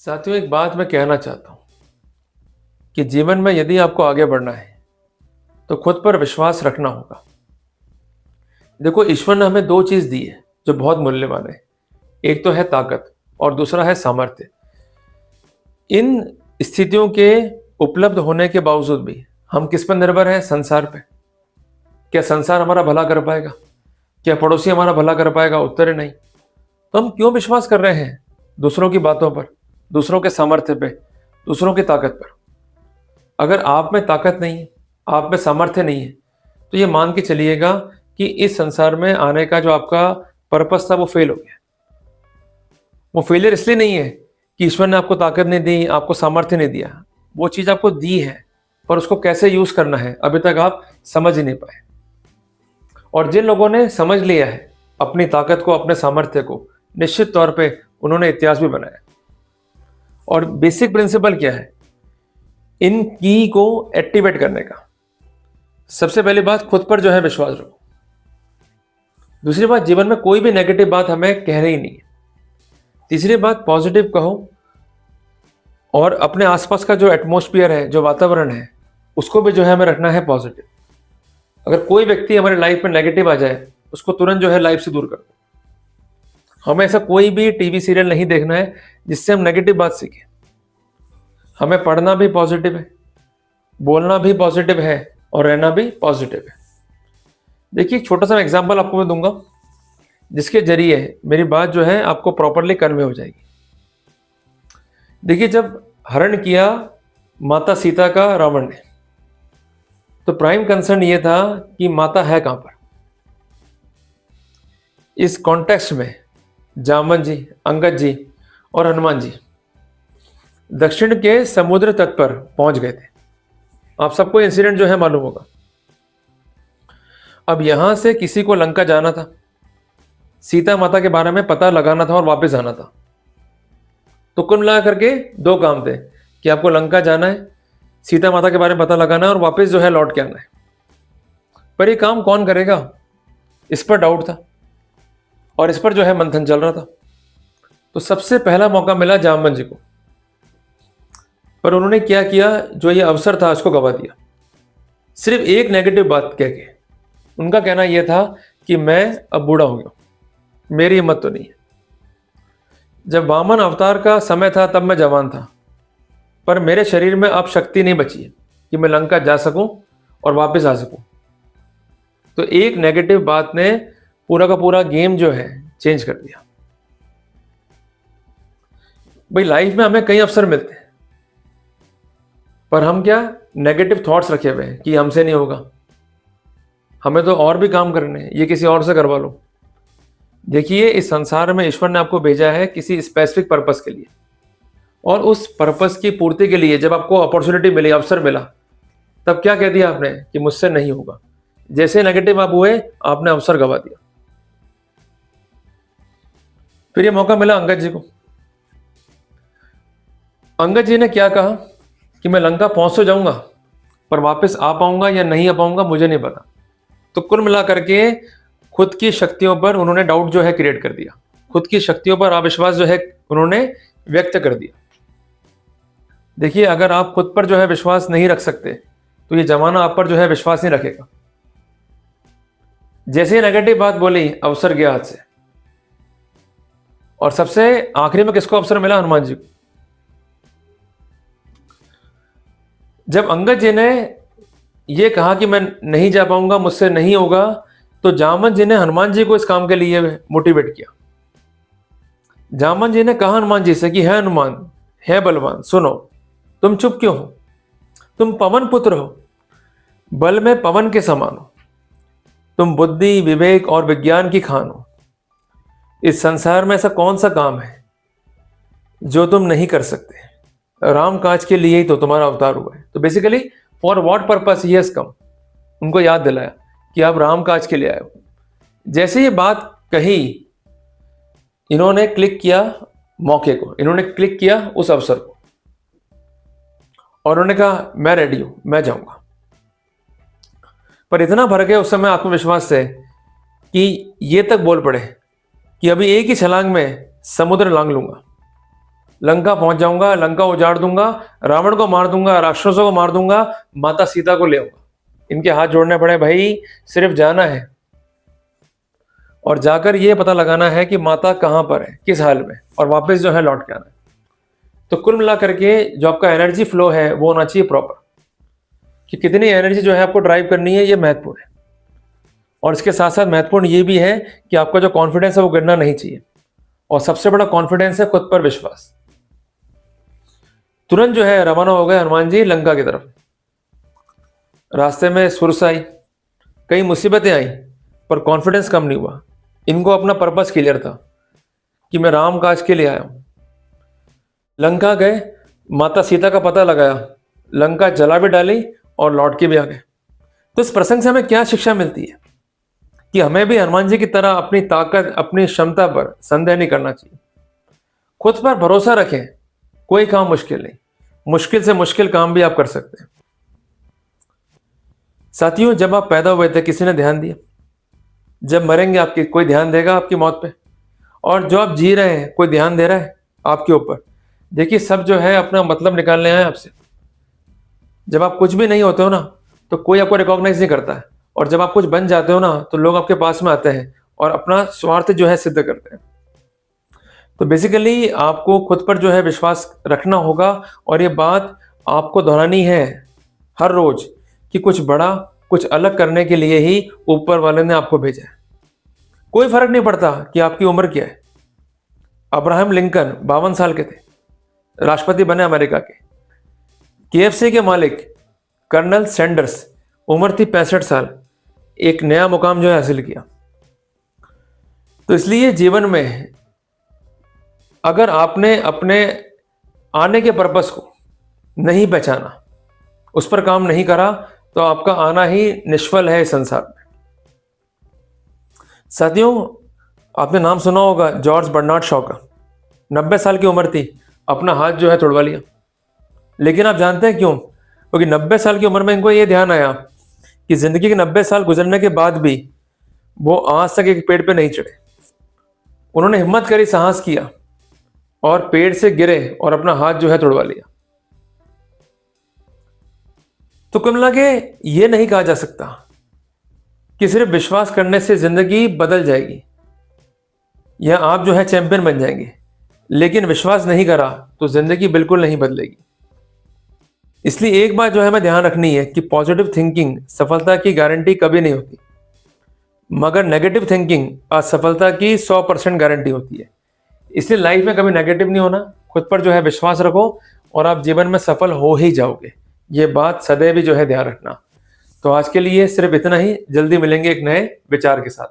साथियों, एक बात मैं कहना चाहता हूँ कि जीवन में यदि आपको आगे बढ़ना है तो खुद पर विश्वास रखना होगा। देखो, ईश्वर ने हमें दो चीज़ दी है जो बहुत मूल्यवान है। एक तो है ताकत और दूसरा है सामर्थ्य। इन स्थितियों के उपलब्ध होने के बावजूद भी हम किस पर निर्भर हैं? संसार पे। क्या संसार हमारा भला कर पाएगा? क्या पड़ोसी हमारा भला कर पाएगा? उत्तर है नहीं। तो हम क्यों विश्वास कर रहे हैं दूसरों की बातों पर, दूसरों के सामर्थ्य पे, दूसरों की ताकत पर? अगर आप में ताकत नहीं है, आप में सामर्थ्य नहीं है, तो ये मान के चलिएगा कि इस संसार में आने का जो आपका पर्पस था वो फेल हो गया। वो फेलियर इसलिए नहीं है कि ईश्वर ने आपको ताकत नहीं दी, आपको सामर्थ्य नहीं दिया। वो चीज़ आपको दी है, पर उसको कैसे यूज़ करना है अभी तक आप समझ ही नहीं पाए। और जिन लोगों ने समझ लिया है अपनी ताकत को, अपने सामर्थ्य को, निश्चित तौर पे उन्होंने इतिहास भी बनाया। और बेसिक प्रिंसिपल क्या है इन की को एक्टिवेट करने का? सबसे पहली बात, खुद पर जो है विश्वास रखो। दूसरी बात, जीवन में कोई भी नेगेटिव बात हमें कहनी ही नहीं है। तीसरी बात, पॉजिटिव कहो। और अपने आसपास का जो एटमॉस्फेयर है, जो वातावरण है, उसको भी जो है हमें रखना है पॉजिटिव। अगर कोई व्यक्ति हमारे लाइफ में नेगेटिव आ जाए, उसको तुरंत जो है लाइफ से दूर कर दो। हमें ऐसा कोई भी टीवी सीरियल नहीं देखना है जिससे हम नेगेटिव बात सीखें। हमें पढ़ना भी पॉजिटिव है, बोलना भी पॉजिटिव है और रहना भी पॉजिटिव है। देखिए, एक छोटा सा एग्जांपल आपको मैं दूंगा जिसके जरिए मेरी बात जो है आपको प्रॉपरली कन्वे हो जाएगी। देखिए, जब हरण किया माता सीता का रावण ने, तो प्राइम कंसर्न ये था कि माता है कहां पर। इस कॉन्टेक्स्ट में जामवंत जी, अंगद जी और हनुमान जी दक्षिण के समुद्र तट पर पहुंच गए थे। आप सबको इंसिडेंट जो है मालूम होगा। अब यहां से किसी को लंका जाना था, सीता माता के बारे में पता लगाना था और वापस आना था। तो कुल मिला करके दो काम थे कि आपको लंका जाना है, सीता माता के बारे में पता लगाना है और वापस जो है लौट के आना है। पर ये काम कौन करेगा, इस पर डाउट था और इस पर जो है मंथन चल रहा था। तो सबसे पहला मौका मिला जामवंत जी को, पर उन्होंने क्या किया, जो ये अवसर था उसको गवा दिया। सिर्फ एक नेगेटिव बात कह के। उनका कहना यह था कि मैं अब बूढ़ा हो गया, मेरी हिम्मत तो नहीं है। जब वामन अवतार का समय था तब मैं जवान था, पर मेरे शरीर में अब शक्ति नहीं बची है कि मैं लंका जा सकूं और वापस आ सकूं। तो एक नेगेटिव बात ने पूरा का पूरा गेम जो है चेंज कर दिया। भाई, लाइफ में हमें कई अवसर मिलते हैं, पर हम क्या नेगेटिव थॉट्स रखे हुए हैं कि हमसे नहीं होगा, हमें तो और भी काम करने हैं, ये किसी और से करवा लो। देखिए, इस संसार में ईश्वर ने आपको भेजा है किसी स्पेसिफिक पर्पस के लिए, और उस पर्पस की पूर्ति के लिए जब आपको अपॉर्चुनिटी मिली, अवसर मिला, तब क्या कह दिया आपने कि मुझसे नहीं होगा। जैसे नेगेटिव आप हुए, आपने अवसर गवा दिया। फिर ये मौका मिला अंगद जी को। अंगद जी ने क्या कहा कि मैं लंका पहुंच तो जाऊंगा, पर वापस आ पाऊंगा या नहीं आ पाऊंगा मुझे नहीं पता। तो कुल मिला करके खुद की शक्तियों पर उन्होंने डाउट जो है क्रिएट कर दिया, खुद की शक्तियों पर अविश्वास जो है उन्होंने व्यक्त कर दिया। देखिए, अगर आप खुद पर जो है विश्वास नहीं रख सकते तो ये जमाना आप पर जो है विश्वास नहीं रखेगा। जैसे ही नेगेटिव बात बोली, अवसर गया हाथ से। और सबसे आखिरी में किसको अवसर मिला? हनुमान जी को। जब अंगद जी ने यह कहा कि मैं नहीं जा पाऊंगा, मुझसे नहीं होगा, तो जामवंत जी ने हनुमान जी को इस काम के लिए मोटिवेट किया। जामवंत जी ने कहा हनुमान जी से कि है हनुमान, है बलवान, सुनो, तुम चुप क्यों हो? तुम पवन पुत्र हो, बल में पवन के समान हो, तुम बुद्धि, विवेक और विज्ञान की खान हो। इस संसार में ऐसा कौन सा काम है जो तुम नहीं कर सकते? राम काज के लिए ही तो तुम्हारा अवतार हुआ है। तो basically for what purpose he has come, उनको याद दिलाया कि आप राम काज के लिए आए हो। जैसे ये बात कही, इन्होंने क्लिक किया मौके को, इन्होंने क्लिक किया उस अवसर को, और उन्होंने कहा मैं रेडी हूं, मैं जाऊंगा। पर इतना भर गए उस समय आत्मविश्वास से कि ये तक बोल पड़े कि अभी एक ही छलांग में समुद्र लांग लूंगा। लंका पहुंच जाऊंगा, लंका उजाड़ दूंगा, रावण को मार दूंगा, राक्षसों को मार दूंगा, माता सीता को ले आऊंगा। इनके हाथ जोड़ने पड़े भाई, सिर्फ जाना है और जाकर ये पता लगाना है कि माता कहाँ पर है, किस हाल में, और वापस जो है लौट के आना है। तो कुल मिला करके जो आपका एनर्जी फ्लो है वो होना चाहिए प्रॉपर, कि कितनी एनर्जी जो है आपको ड्राइव करनी है, ये महत्वपूर्ण है। और इसके साथ साथ महत्वपूर्ण ये भी है कि आपका जो कॉन्फिडेंस है वो गिरना नहीं चाहिए। और सबसे बड़ा कॉन्फिडेंस है खुद पर विश्वास। तुरंत जो है रवाना हो गए हनुमान जी लंका की तरफ। रास्ते में सुरस आई, कई मुसीबतें आई, पर कॉन्फिडेंस कम नहीं हुआ। इनको अपना पर्पस क्लियर था कि मैं राम काज के लिए आया हूं। लंका गए, माता सीता का पता लगाया, लंका जला भी डाली और लौट के भी आ गए। तो इस प्रसंग से हमें क्या शिक्षा मिलती है कि हमें भी हनुमान जी की तरह अपनी ताकत, अपनी क्षमता पर संदेह नहीं करना चाहिए। खुद पर भरोसा रखें, कोई काम मुश्किल नहीं, मुश्किल से मुश्किल काम भी आप कर सकते हैं। साथियों, जब आप पैदा हुए थे किसी ने ध्यान दिया? जब मरेंगे आपकी कोई ध्यान देगा आपकी मौत पे? और जो आप जी रहे हैं कोई ध्यान दे रहा है आपके ऊपर? देखिए, सब जो है अपना मतलब निकालने आए आपसे। जब आप कुछ भी नहीं होते हो ना, तो कोई आपको रिकॉग्नाइज नहीं करता है, और जब आप कुछ बन जाते हो ना, तो लोग आपके पास में आते हैं और अपना स्वार्थ जो है सिद्ध करते हैं। तो बेसिकली आपको खुद पर जो है विश्वास रखना होगा, और ये बात आपको दोहरानी है हर रोज कि कुछ बड़ा, कुछ अलग करने के लिए ही ऊपर वाले ने आपको भेजा है। कोई फर्क नहीं पड़ता कि आपकी उम्र क्या है। अब्राहम लिंकन 52 साल के थे, राष्ट्रपति बने अमेरिका के। केएफसी के मालिक कर्नल सैंडर्स, उम्र थी 65 साल, एक नया मुकाम जो है हासिल किया। तो इसलिए जीवन में अगर आपने अपने आने के पर्पस को नहीं पहचाना, उस पर काम नहीं करा, तो आपका आना ही निष्फल है इस संसार में। साथियों, आपने नाम सुना होगा जॉर्ज बर्नार्ड शॉ का। 90 साल की उम्र थी, अपना हाथ जो है तोड़वा लिया। लेकिन आप जानते हैं क्यों? क्योंकि 90 साल की उम्र में इनको ये ध्यान आया कि जिंदगी के 90 साल गुजरने के बाद भी वो आज तक एक पेड़ पे नहीं चढ़े। उन्होंने हिम्मत करी, साहस किया और पेड़ से गिरे और अपना हाथ जो है तोड़वा लिया। तो कुल मिला के ये नहीं कहा जा सकता कि सिर्फ विश्वास करने से जिंदगी बदल जाएगी या आप जो है चैंपियन बन जाएंगे, लेकिन विश्वास नहीं करा तो जिंदगी बिल्कुल नहीं बदलेगी। इसलिए एक बात जो है हमें ध्यान रखनी है कि पॉजिटिव थिंकिंग सफलता की गारंटी कभी नहीं होती, मगर नेगेटिव थिंकिंग असफलता की 100% गारंटी होती है। इसलिए लाइफ में कभी नेगेटिव नहीं होना, खुद पर जो है विश्वास रखो और आप जीवन में सफल हो ही जाओगे। ये बात सदैव जो है ध्यान रखना। तो आज के लिए सिर्फ इतना ही, जल्दी मिलेंगे एक नए विचार के साथ।